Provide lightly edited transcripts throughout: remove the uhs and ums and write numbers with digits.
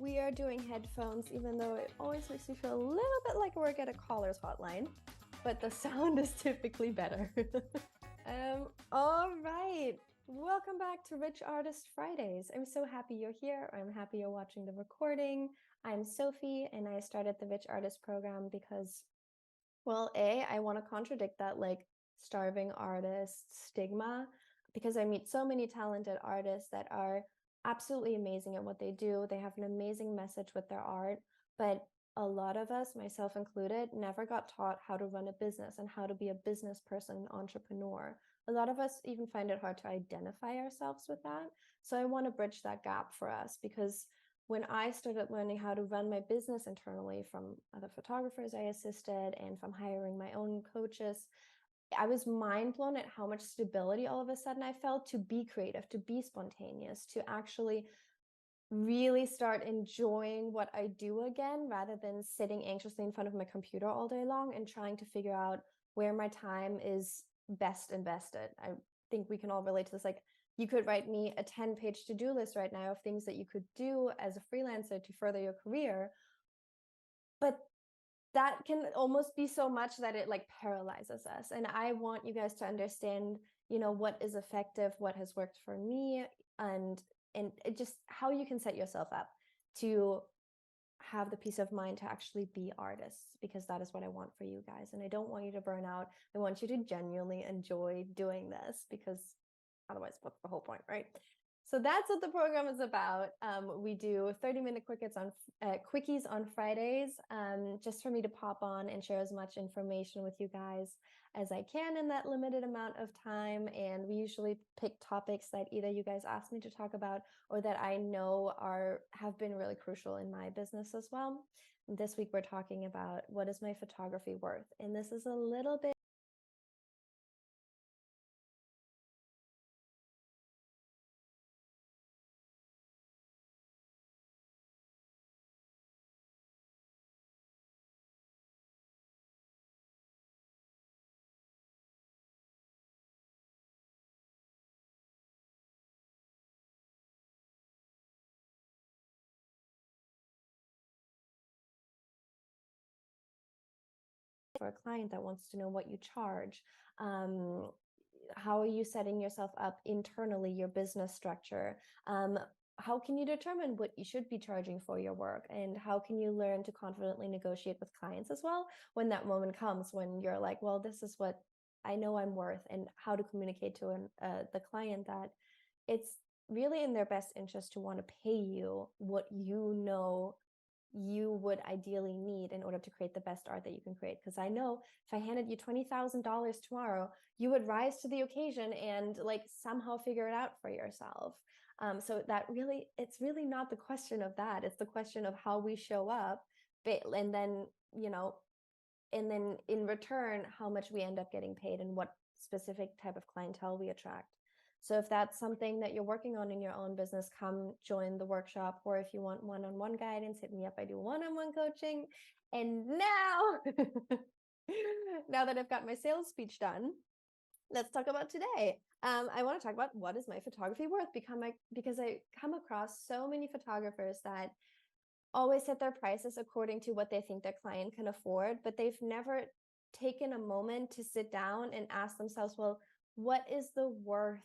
we are doing headphones, even though it always makes me feel a little bit like we're at a caller's hotline, but the sound is typically better. All right. Welcome back to Rich Artist Fridays. I'm so happy you're here. I'm happy you're watching the recording. I'm Sophie, and I started the Rich Artist program because, well, I want to contradict that like starving artist stigma, because I meet so many talented artists that are absolutely amazing at what they do. They have an amazing message with their art, but a lot of us, myself included, never got taught how to run a business and how to be a business person, an entrepreneur. A lot of us even find it hard to identify ourselves with that. So I want to bridge that gap for us, because when I started learning how to run my business internally from other photographers I assisted and from hiring my own coaches, I was mind blown at how much stability all of a sudden I felt to be creative, to be spontaneous, to actually really start enjoying what I do again, rather than sitting anxiously in front of my computer all day long and trying to figure out where my time is best invested. I think we can all relate to this. Like, you could write me a 10-page to-do list right now of things that you could do as a freelancer to further your career, but that can almost be so much that it like paralyzes us. And I want you guys to understand, what is effective, what has worked for me, and it just how you can set yourself up to have the peace of mind to actually be artists, because that is what I want for you guys. And I don't want you to burn out. I want you to genuinely enjoy doing this, because otherwise, what's the whole point, right? So that's what the program is about. We do 30-minute quickies on Fridays, just for me to pop on and share as much information with you guys as I can in that limited amount of time. And we usually pick topics that either you guys ask me to talk about or that I know have been really crucial in my business as well. This week, we're talking about what is my photography worth? And this is a little bit for a client that wants to know what you charge. How are you setting yourself up internally, your business structure? How can you determine what you should be charging for your work? And how can you learn to confidently negotiate with clients as well when that moment comes, when you're like, well, this is what I know I'm worth, and how to communicate to the client that it's really in their best interest to want to pay you what you would ideally need in order to create the best art that you can create. Because I know if I handed you $20,000 tomorrow, you would rise to the occasion and like somehow figure it out for yourself. So it's really not the question of that. It's the question of how we show up, and then, and then in return, how much we end up getting paid and what specific type of clientele we attract. So if that's something that you're working on in your own business, come join the workshop. Or if you want one-on-one guidance, hit me up. I do one-on-one coaching. And now, now that I've got my sales speech done, let's talk about today. I want to talk about what is my photography worth, because I come across so many photographers that always set their prices according to what they think their client can afford, but they've never taken a moment to sit down and ask themselves, well, what is the worth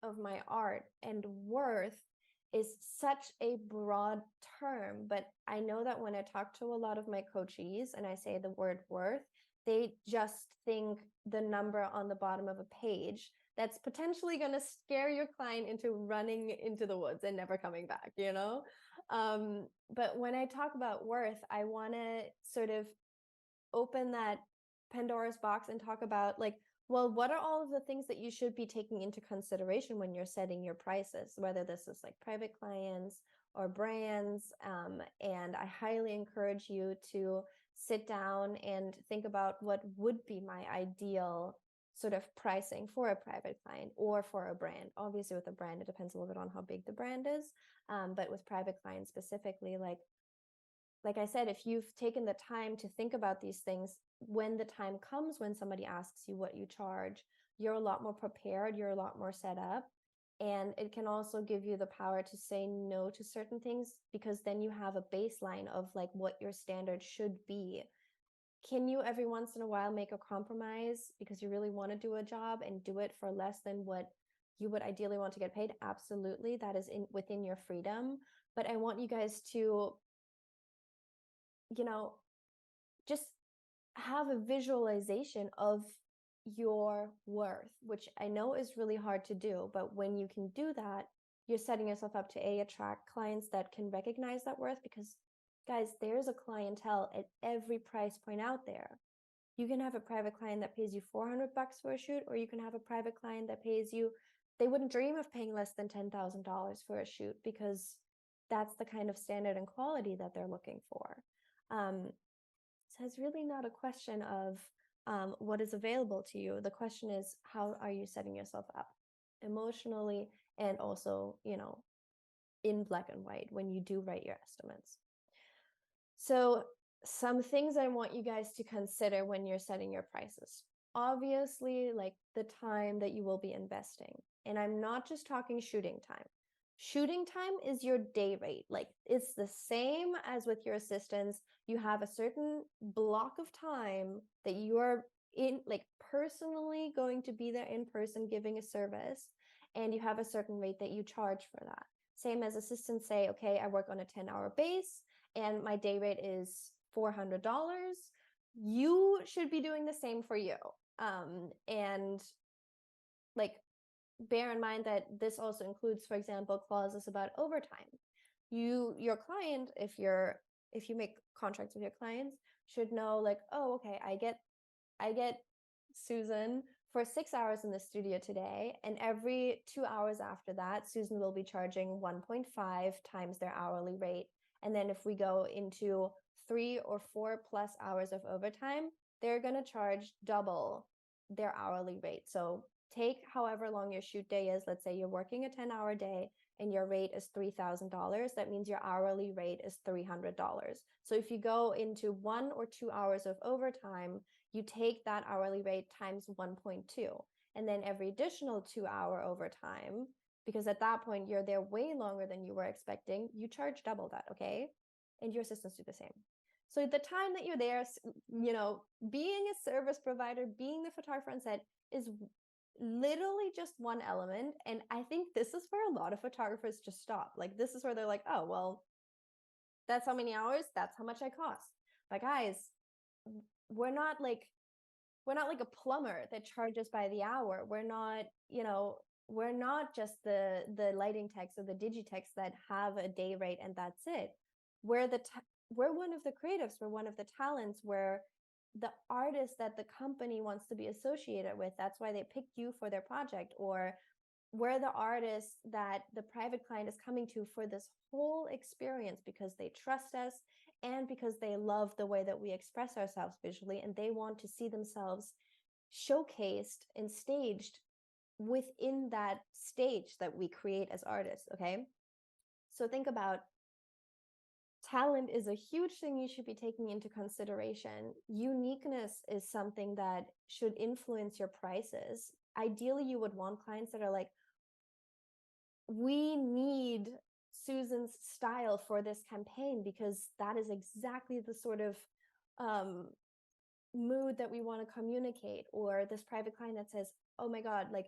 of my art? And worth is such a broad term, but I know that when I talk to a lot of my coachees and I say the word worth, they just think the number on the bottom of a page that's potentially going to scare your client into running into the woods and never coming back, but when I talk about worth, I want to sort of open that Pandora's box and talk about like, well, what are all of the things that you should be taking into consideration when you're setting your prices, whether this is like private clients or brands. And I highly encourage you to sit down and think about what would be my ideal sort of pricing for a private client or for a brand. Obviously, with a brand, it depends a little bit on how big the brand is. But with private clients specifically, like I said, if you've taken the time to think about these things, when the time comes when somebody asks you what you charge, you're a lot more prepared, you're a lot more set up, And it can also give you the power to say no to certain things, because then you have a baseline of like what your standard should be. Can you every once in a while make a compromise because you really want to do a job and do it for less than what you would ideally want to get paid? Absolutely. That is within your freedom. But I want you guys to, you know, just have a visualization of your worth, which I know is really hard to do. But when you can do that, you're setting yourself up to attract clients that can recognize that worth, because guys, there's a clientele at every price point out there. You can have a private client that pays you $400 for a shoot, or you can have a private client that pays you, they wouldn't dream of paying less than $10,000 for a shoot, because that's the kind of standard and quality that they're looking for. So it's really not a question of what is available to you. The question is, how are you setting yourself up emotionally, and also, in black and white when you do write your estimates. So some things I want you guys to consider when you're setting your prices. Obviously, like the time that you will be investing. And I'm not just talking shooting time. Shooting time is your day rate. Like it's the same as with your assistants. You have a certain block of time that you are in, like personally going to be there in person giving a service, and you have a certain rate that you charge for that. Same as assistants say, okay, I work on a 10-hour base and my day rate is $400. You should be doing the same for you. And like, bear in mind that this also includes, for example, clauses about overtime. Your client, if you make contracts with your clients, should know like, oh, okay, I get Susan for 6 hours in the studio today, and every 2 hours after that, Susan will be charging 1.5 times their hourly rate. And then if we go into 3 or 4 plus hours of overtime, they're going to charge double their hourly rate. So take however long your shoot day is. Let's say you're working a 10-hour day and your rate is $3,000. That means your hourly rate is $300. So if you go into 1 or 2 hours of overtime, you take that hourly rate times 1.2. And then every additional 2-hour overtime, because at that point you're there way longer than you were expecting, you charge double that, okay? And your assistants do the same. So the time that you're there, being a service provider, being the photographer on set is literally just one element. And I think this is where a lot of photographers just stop. Like this is where they're like, oh, well, that's how many hours, that's how much I cost. But guys, we're not like a plumber that charges by the hour. We're not just the lighting techs or the digitechs that have a day rate and that's it. We're one of the creatives, we're one of the talents, we're the artist that the company wants to be associated with. That's why they picked you for their project. Or we're the artists that the private client is coming to for this whole experience, because they trust us and because they love the way that we express ourselves visually, and they want to see themselves showcased and staged within that stage that we create as artists. Okay, so think about, talent is a huge thing you should be taking into consideration. Uniqueness is something that should influence your prices. Ideally, you would want clients that are like, we need Susan's style for this campaign because that is exactly the sort of mood that we want to communicate. Or this private client that says, oh my God, like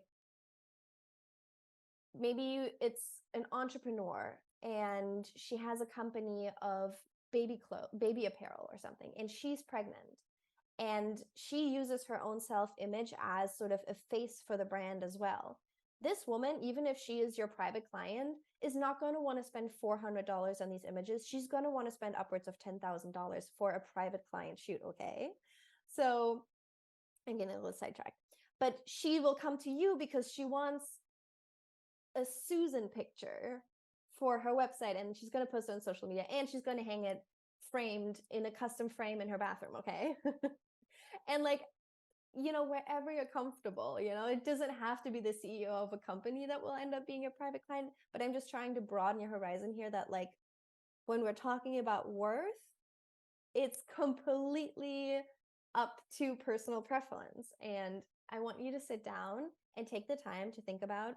maybe it's an entrepreneur and she has a company of baby apparel or something, and she's pregnant. And she uses her own self-image as sort of a face for the brand as well. This woman, even if she is your private client, is not going to want to spend $400 on these images. She's going to want to spend upwards of $10,000 for a private client shoot, okay? So I'm getting a little sidetracked. But she will come to you because she wants a Susan picture for her website, and she's going to post it on social media, and she's going to hang it framed in a custom frame in her bathroom, okay? And like, wherever you're comfortable, it doesn't have to be the CEO of a company that will end up being your private client, but I'm just trying to broaden your horizon here, that like, when we're talking about worth, it's completely up to personal preference. And I want you to sit down and take the time to think about,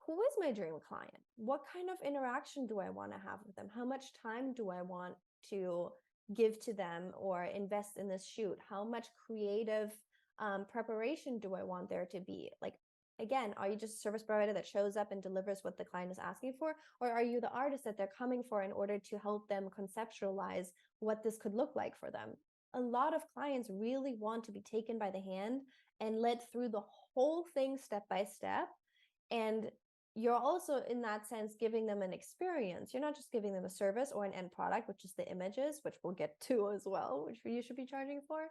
who is my dream client? What kind of interaction do I want to have with them? How much time do I want to give to them or invest in this shoot? How much creative preparation do I want there to be? Like, again, are you just a service provider that shows up and delivers what the client is asking for? Or are you the artist that they're coming for in order to help them conceptualize what this could look like for them? A lot of clients really want to be taken by the hand and led through the whole thing step by step. And you're also, in that sense, giving them an experience. You're not just giving them a service or an end product, which is the images, which we'll get to as well, which you should be charging for.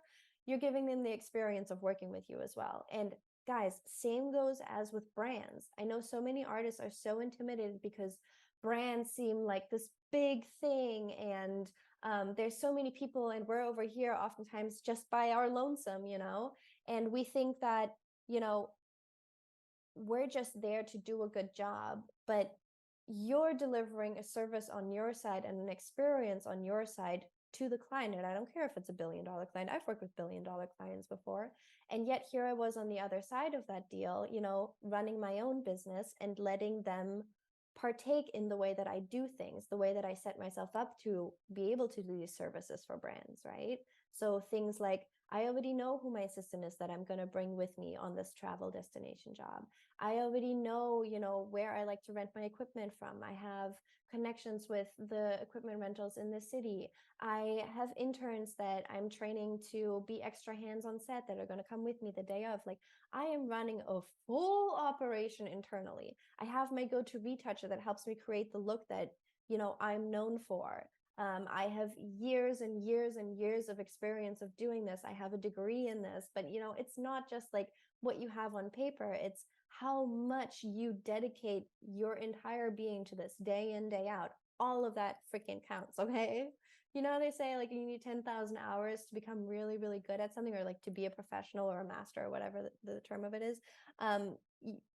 You're giving them the experience of working with you as well. And guys, same goes as with brands. I know so many artists are so intimidated because brands seem like this big thing, and there's so many people, and we're over here oftentimes just by our lonesome, and we think that, we're just there to do a good job, but you're delivering a service on your side and an experience on your side to the client. And I don't care if it's $1 billion client. I've worked with $1 billion clients before. And yet here I was on the other side of that deal, running my own business and letting them partake in the way that I do things, the way that I set myself up to be able to do these services for brands, right? So things like, I already know who my assistant is that I'm going to bring with me on this travel destination job. I already know, where I like to rent my equipment from. I have connections with the equipment rentals in the city. I have interns that I'm training to be extra hands on set that are going to come with me the day of. Like, I am running a full operation internally. I have my go-to retoucher that helps me create the look that, I'm known for. I have years and years and years of experience of doing this. I have a degree in this, but it's not just like what you have on paper. It's how much you dedicate your entire being to this day in, day out. All of that freaking counts, okay? They say like you need 10,000 hours to become really, really good at something, or like to be a professional or a master or whatever the term of it is.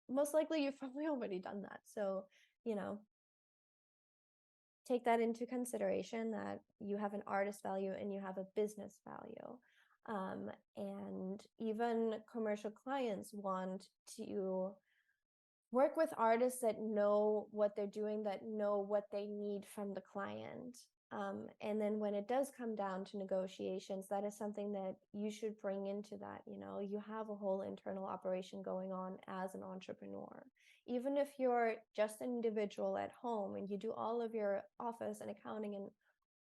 Most likely you've probably already done that. So, take that into consideration, that you have an artist value and you have a business value. And even commercial clients want to work with artists that know what they're doing, that know what they need from the client. And then when it does come down to negotiations, that is something that you should bring into that. You have a whole internal operation going on as an entrepreneur. Even if you're just an individual at home and you do all of your office and accounting and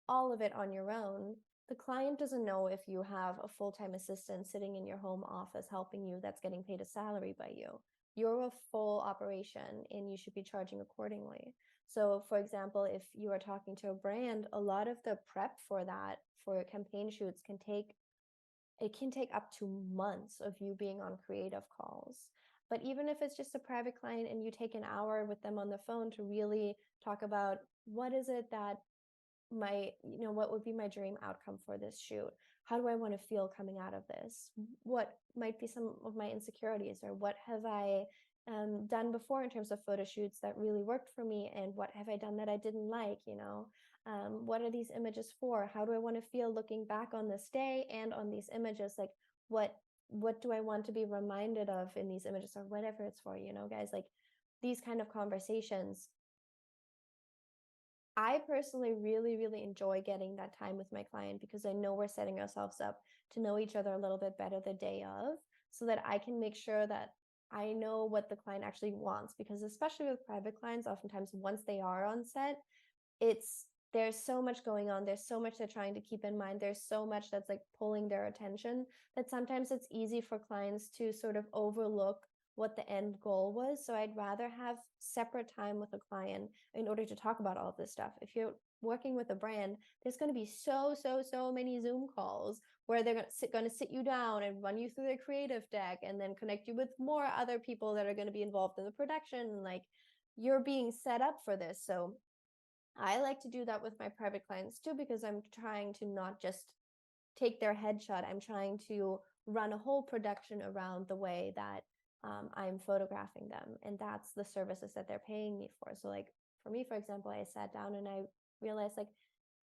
all of it on your own, the client doesn't know if you have a full-time assistant sitting in your home office helping you that's getting paid a salary by you. You're a full operation and you should be charging accordingly. So for example, if you are talking to a brand, a lot of the prep for that, for campaign shoots, can take up to months of you being on creative calls. But even if it's just a private client and you take an hour with them on the phone to really talk about what is it that what would be my dream outcome for this shoot? How do I want to feel coming out of this? What might be some of my insecurities, or what have I done before in terms of photo shoots that really worked for me, and what have I done that I didn't like? What are these images for? How do I want to feel looking back on this day and on these images? Like, what do I want to be reminded of in these images, or whatever it's for, guys? Like, these kind of conversations, I personally really, really enjoy getting that time with my client, because I know we're setting ourselves up to know each other a little bit better the day of, so that I can make sure that I know what the client actually wants. Because especially with private clients, oftentimes once they are on set, there's so much going on. There's so much they're trying to keep in mind. There's so much that's like pulling their attention, that sometimes it's easy for clients to sort of overlook what the end goal was. So I'd rather have separate time with a client in order to talk about all of this stuff. If you're working with a brand, there's going to be so many Zoom calls where they're going to sit you down and run you through their creative deck, and then connect you with more other people that are going to be involved in the production. Like, you're being set up for this. So I like to do that with my private clients too, because I'm trying to not just take their headshot. I'm trying to run a whole production around the way that I'm photographing them. And that's the services that they're paying me for. So like for me, for example, I sat down and I realized, like,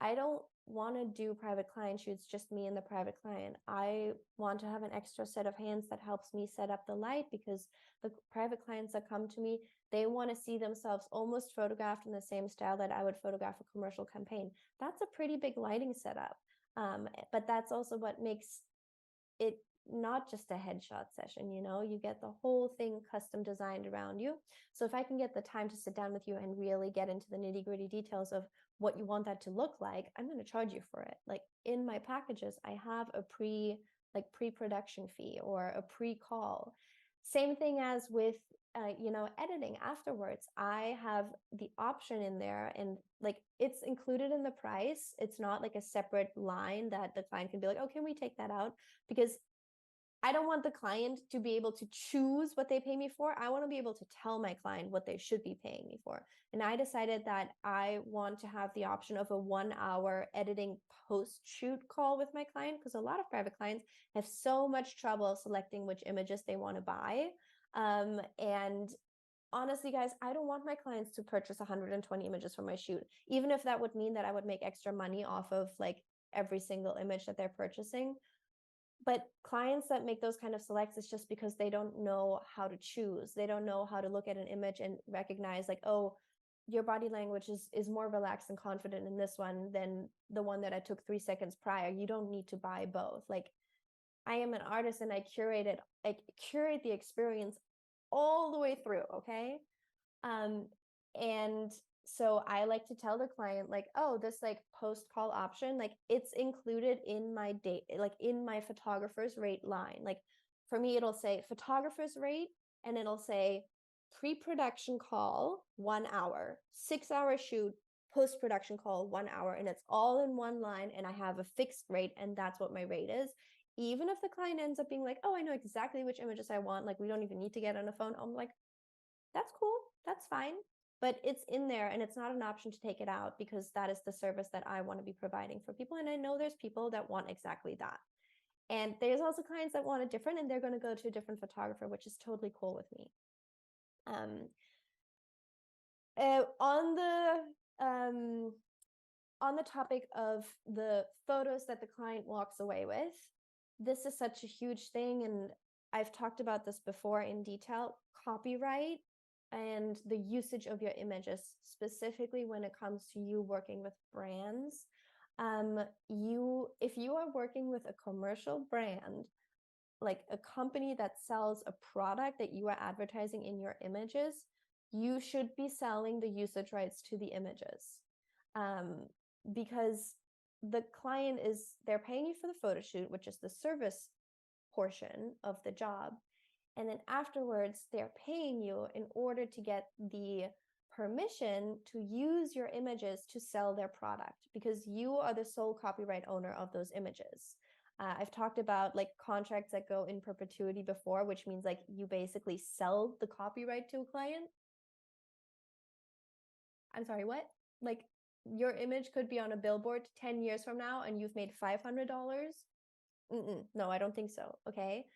I don't want to do private client shoots, just me and the private client. I want to have an extra set of hands that helps me set up the light, because the private clients that come to me, they want to see themselves almost photographed in the same style that I would photograph a commercial campaign. That's a pretty big lighting setup. But that's also what makes it not just a headshot session, you get the whole thing custom designed around you. So if I can get the time to sit down with you and really get into the nitty-gritty details of what you want that to look like, I'm going to charge you for it. Like in my packages, I have a pre-production fee or a pre-call. Same thing as with editing afterwards. I have the option in there, and like it's included in the price. It's not like a separate line that the client can be like, oh, can we take that out? Because I don't want the client to be able to choose what they pay me for. I want to be able to tell my client what they should be paying me for. And I decided that I want to have the option of a 1 hour editing post-shoot call with my client, because a lot of private clients have so much trouble selecting which images they want to buy. And honestly, guys, I don't want my clients to purchase 120 images for my shoot, even if that would mean that I would make extra money off of like every single image that they're purchasing. But clients that make those kind of selects, it's just because they don't know how to choose. They don't know how to look at an image and recognize like, oh, your body language is more relaxed and confident in this one than the one that I took 3 seconds prior. You don't need to buy both. Like, I am an artist and I curate the experience all the way through, okay? And so I like to tell the client like, oh, this like post call option, like it's included in my date, like in my photographer's rate line. Like for me, it'll say photographer's rate, and it'll say pre-production call 1 hour, 6 hour shoot, post-production call 1 hour, and it's all in one line, and I have a fixed rate, and that's what my rate is. Even if the client ends up being like, oh, I know exactly which images I want, like we don't even need to get on the phone, I'm like, that's cool, that's fine. But it's in there, and it's not an option to take it out, because that is the service that I want to be providing for people. And I know there's people that want exactly that. And there's also clients that want it different, and they're going to go to a different photographer, which is totally cool with me. Um, on the topic of the photos that the client walks away with, this is such a huge thing, and I've talked about this before in detail. Copyright and the usage of your images, specifically when it comes to you working with brands. If you are working with a commercial brand, like a company that sells a product that you are advertising in your images, you should be selling the usage rights to the images. Because the client they're paying you for the photo shoot, which is the service portion of the job. And then afterwards, they're paying you in order to get the permission to use your images to sell their product, because you are the sole copyright owner of those images. I've talked about like contracts that go in perpetuity before, which means like you basically sell the copyright to a client. I'm sorry, what? Like your image could be on a billboard 10 years from now and you've made $500? No, I don't think so. Okay.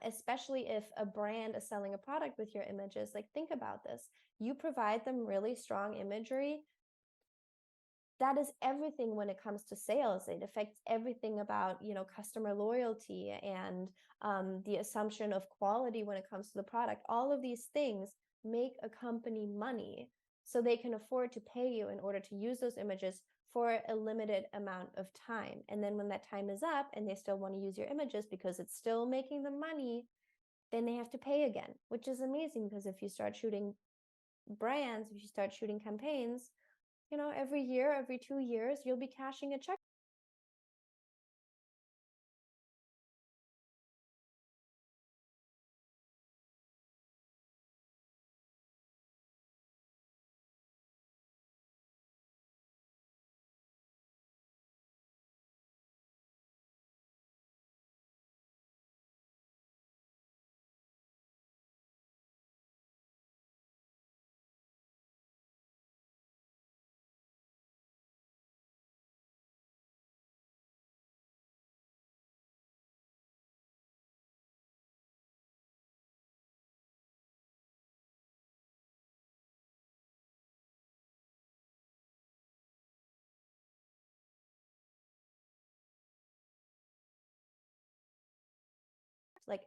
Especially if a brand is selling a product with your images, like think about this. You provide them really strong imagery. That is everything when it comes to sales. It affects everything about, customer loyalty and the assumption of quality when it comes to the product. All of these things make a company money, so they can afford to pay you in order to use those images for a limited amount of time. And then when that time is up and they still want to use your images because it's still making them money, then they have to pay again, which is amazing, because if you start shooting brands, if you start shooting campaigns, every year, every 2 years, you'll be cashing a check Like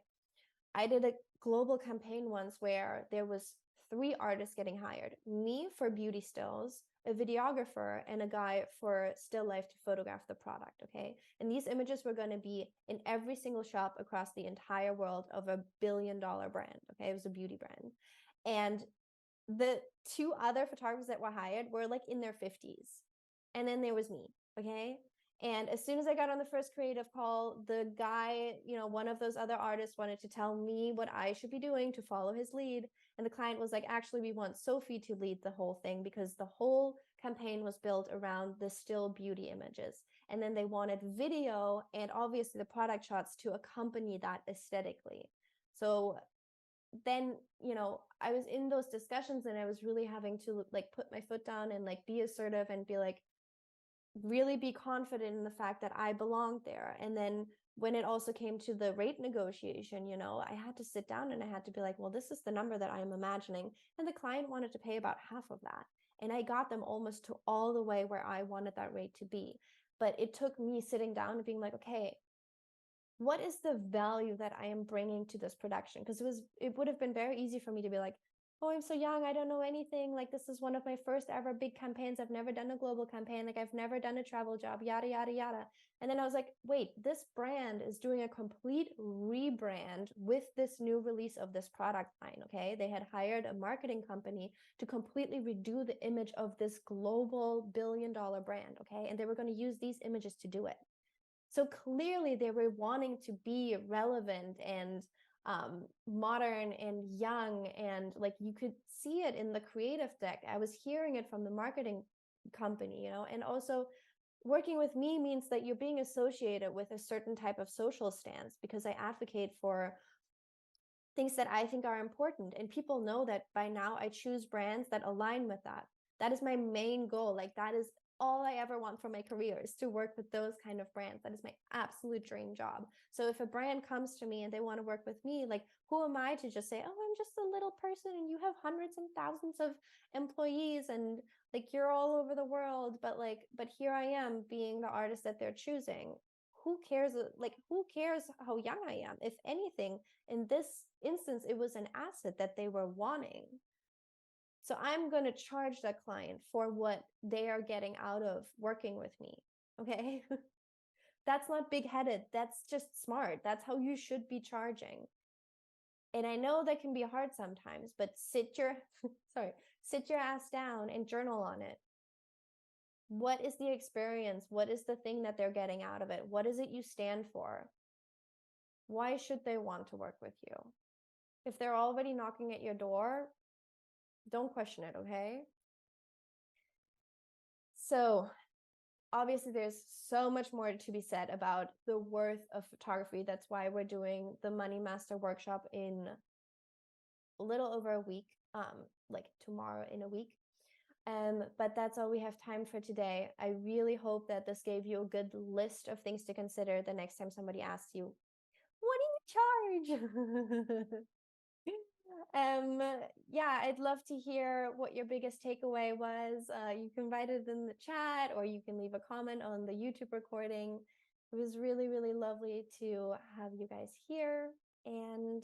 I did a global campaign once where there was 3 artists getting hired, me for beauty stills, a videographer, and a guy for still life to photograph the product. Okay. And these images were going to be in every single shop across the entire world of a billion-dollar brand. Okay. It was a beauty brand. And the 2 other photographers that were hired were like in their 50s. And then there was me. Okay. And as soon as I got on the first creative call, the guy, one of those other artists wanted to tell me what I should be doing to follow his lead. And the client was like, actually, we want Sophie to lead the whole thing because the whole campaign was built around the still beauty images. And then they wanted video and obviously the product shots to accompany that aesthetically. So then, I was in those discussions and I was really having to like put my foot down and like be assertive and be like, really be confident in the fact that I belonged there. And then when it also came to the rate negotiation, I had to sit down and I had to be like, well, this is the number that I'm imagining. And the client wanted to pay about half of that. And I got them almost to all the way where I wanted that rate to be. But it took me sitting down and being like, okay, what is the value that I am bringing to this production? Because it would have been very easy for me to be like, oh, I'm so young, I don't know anything. Like, this is one of my first ever big campaigns. I've never done a global campaign. Like, I've never done a travel job, yada, yada, yada. And then I was like, wait, this brand is doing a complete rebrand with this new release of this product line, okay? They had hired a marketing company to completely redo the image of this global billion-dollar brand, okay? And they were going to use these images to do it. So clearly they were wanting to be relevant and modern and young, and like you could see it in the creative deck. I was hearing it from the marketing company, and also working with me means that you're being associated with a certain type of social stance because I advocate for things that I think are important, and people know that by now I choose brands that align with that. That is my main goal. Like that is all I ever want for my career, is to work with those kind of brands. That is my absolute dream job. So if a brand comes to me and they want to work with me, like who am I to just say, oh, I'm just a little person and you have hundreds and thousands of employees and like you're all over the world, but here I am being the artist that they're choosing. Who cares? Like, who cares how young I am? If anything, in this instance, it was an asset that they were wanting. So I'm going to charge that client for what they are getting out of working with me. Okay. That's not big-headed. That's just smart. That's how you should be charging. And I know that can be hard sometimes, but sit your ass down and journal on it. What is the experience? What is the thing that they're getting out of it? What is it you stand for? Why should they want to work with you? If they're already knocking at your door, don't question it, okay? So obviously there's so much more to be said about the worth of photography. That's why we're doing the Money Master workshop in a little over a week, like tomorrow in a week. But that's all we have time for today. I really hope that this gave you a good list of things to consider the next time somebody asks you, what do you charge? Yeah, I'd love to hear what your biggest takeaway was. You can write it in the chat or you can leave a comment on the YouTube recording. It was really, really lovely to have you guys here, and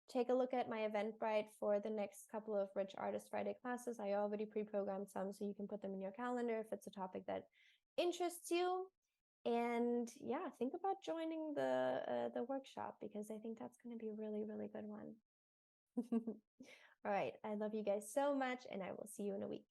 take a look at my Eventbrite for the next couple of Rich Artist Friday classes. I already pre-programmed some, so you can put them in your calendar if it's a topic that interests you. And yeah, think about joining the workshop because I think that's going to be a really, really good one. All right. I love you guys so much, and I will see you in a week.